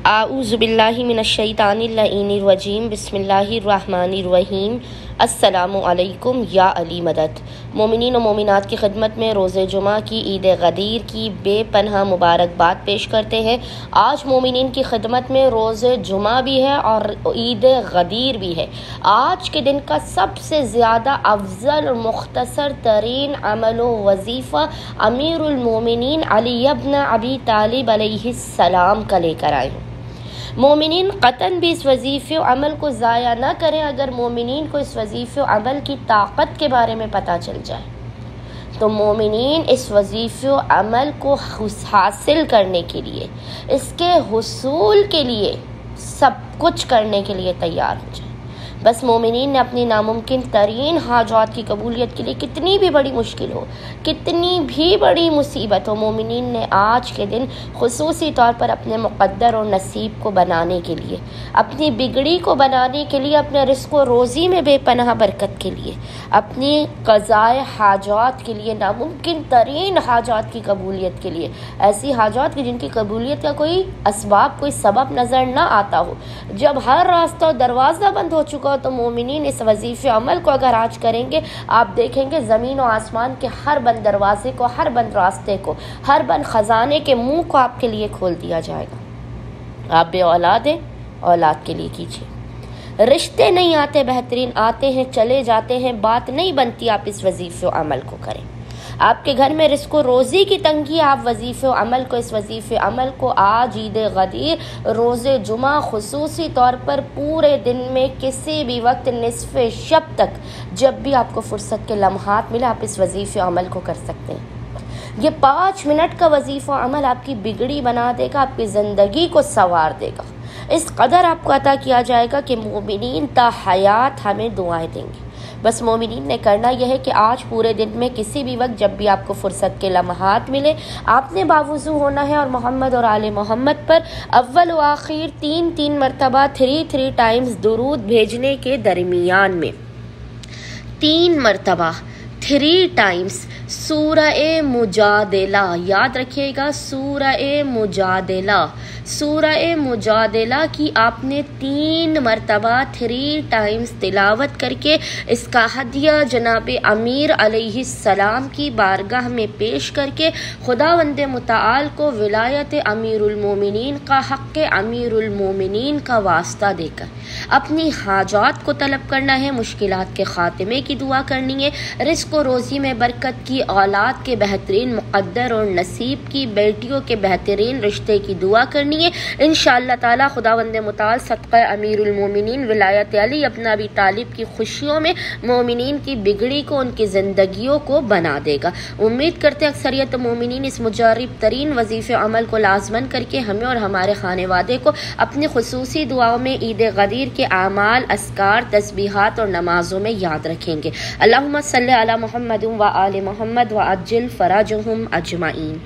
आऊज़ुबिल्लाहि मिनश्शैतानिर्रजीम बिस्मिल्लाहिर्रहमानिर्रहीम। अस्सलामु अलैकुम या अली मदद। मोमिनीन व मोमिनात की खिदमत में रोज़े जुमा की ईद गदीर की बेपनाह मुबारकबाद पेश करते हैं। आज मोमिनीन की खिदमत में रोज़े जुमा भी है और ईद गदीर भी है। आज के दिन का सबसे ज़्यादा अफजल और मुख्तसर तरीन अमल व वजीफ़ा अमीरुल मोमिनीन अली इब्न अबी तालिब अलैहिस्सलाम का लेकर आए हैं। मोमिनीन क़तन भी इस वजीफ़े अमल को ज़ाया न करें। अगर मोमिनीन को इस वजीफ़े अमल की ताकत के बारे में पता चल जाए तो मोमिनीन इस वजीफ़े अमल को हासिल करने के लिए, इसके हुसूल के लिए सब कुछ करने के लिए तैयार हो जाए। बस मोमिनीन ने अपनी नामुमकिन तरीन हाजात की कबूलियत के लिए, कितनी भी बड़ी मुश्किल हो, कितनी भी बड़ी मुसीबत हो, मोमिनीन ने आज के दिन खुसूसी तौर पर अपने मुक़द्दर और नसीब को बनाने के लिए, अपनी बिगड़ी को बनाने के लिए, अपने रिज़्क़ व रोज़ी में बेपनाह बरकत के लिए, अपनी क़ज़ाए हाजात के लिए, नामुमकिन तरीन हाजात की कबूलियत के लिए, ऐसी हाजात की जिनकी कबूलियत का कोई असबाब, कोई सबब नज़र न आता हो, जब हर रास्ता और दरवाज़ा बंद हो चुका, तो मोमिनीन इस वजीफ़े अमल को अगर आज करेंगे, आप देखेंगे ज़मीन और आसमान के हर बंद दरवाजे को, हर बंद रास्ते को, हर बंद ख़जाने के मुंह को आपके लिए खोल दिया जाएगा। आप बे औलाद हैं, औलाद के लिए कीजिए। रिश्ते नहीं आते बेहतरीन, आते हैं चले जाते हैं, बात नहीं बनती, आप इस वजीफ़े अमल को करें। आपके घर में रिज़्क़ रोज़ी की तंगी, आप वजीफ़े अमल को, इस वजीफ़े अमल को आज ईद गदीर रोज़े जुमा खुसूसी तौर पर पूरे दिन में किसी भी वक्त निसफ़ शब तक, जब भी आपको फ़ुर्सत के लम्हात मिले, आप इस वजीफ़े अमल को कर सकते हैं। ये 5 मिनट का वजीफ़ा अमल आपकी बिगड़ी बना देगा, आपकी ज़िंदगी को संवार देगा। इस कदर आपको अता किया जाएगा कि मोमिनीन ता हयात हमें दुआएं देंगे। बस मोमिनीन ने करना यह है कि आज पूरे दिन में किसी भी वक्त, जब भी आपको फ़ुर्सत के लम्हात मिले, आपने बावुज़ू होना है और मोहम्मद और आले मोहम्मद पर अव्वल व आखिर 3 मरतबा 3 टाइम्स दुरूद भेजने के दरमियान में 3 मरतबा 3 टाइम्स सूरह मुजादिला, याद रखिएगा, सूरह मुजादिला की आपने 3 मरतबा 3 टाइम्स तिलावत करके इसका हदिया जनाब अमीर अलैहिस्सलाम की बारगाह में पेश करके खुदावंद मुताल को विलायत अमीरुल मोमिनीन का, हक़ अमीरुल मोमिनीन का वास्ता देकर अपनी हाजात को तलब करना है, मुश्किलात के ख़ात्मे की दुआ करनी है, रिज़्क़ और रोज़ी में बरकत की, औलाद के बेहतरीन मुक़द्दर और नसीब की, बेटियों के बेहतरीन रिश्ते की दुआ करनी है। इंशाअल्लाह ताला खुदावंद मुताल सदक़ा अमीरुल मोमिनीन विलायत अली इब्न अबी तालिब की खुशियों में मोमिनीन की बिगड़ी को, उनकी ज़िंदगियों को बना देगा। उम्मीद करते हैं अक्सरियत मोमिनीन इस मुजारिब तरीन वजीफ़े अमल को लाज़मन करके हमें और हमारे खानेवादे को अपनी खुसूसी दुआओं में ईद गदीर के आमाल, अस्कार, तस्बीहात और नमाज़ों में याद रखेंगे। अल्लाहुम्मा सल्ली अला मुहम्मद व आले मुहम्मद व अज्जिल फराजहुम अजमाइन।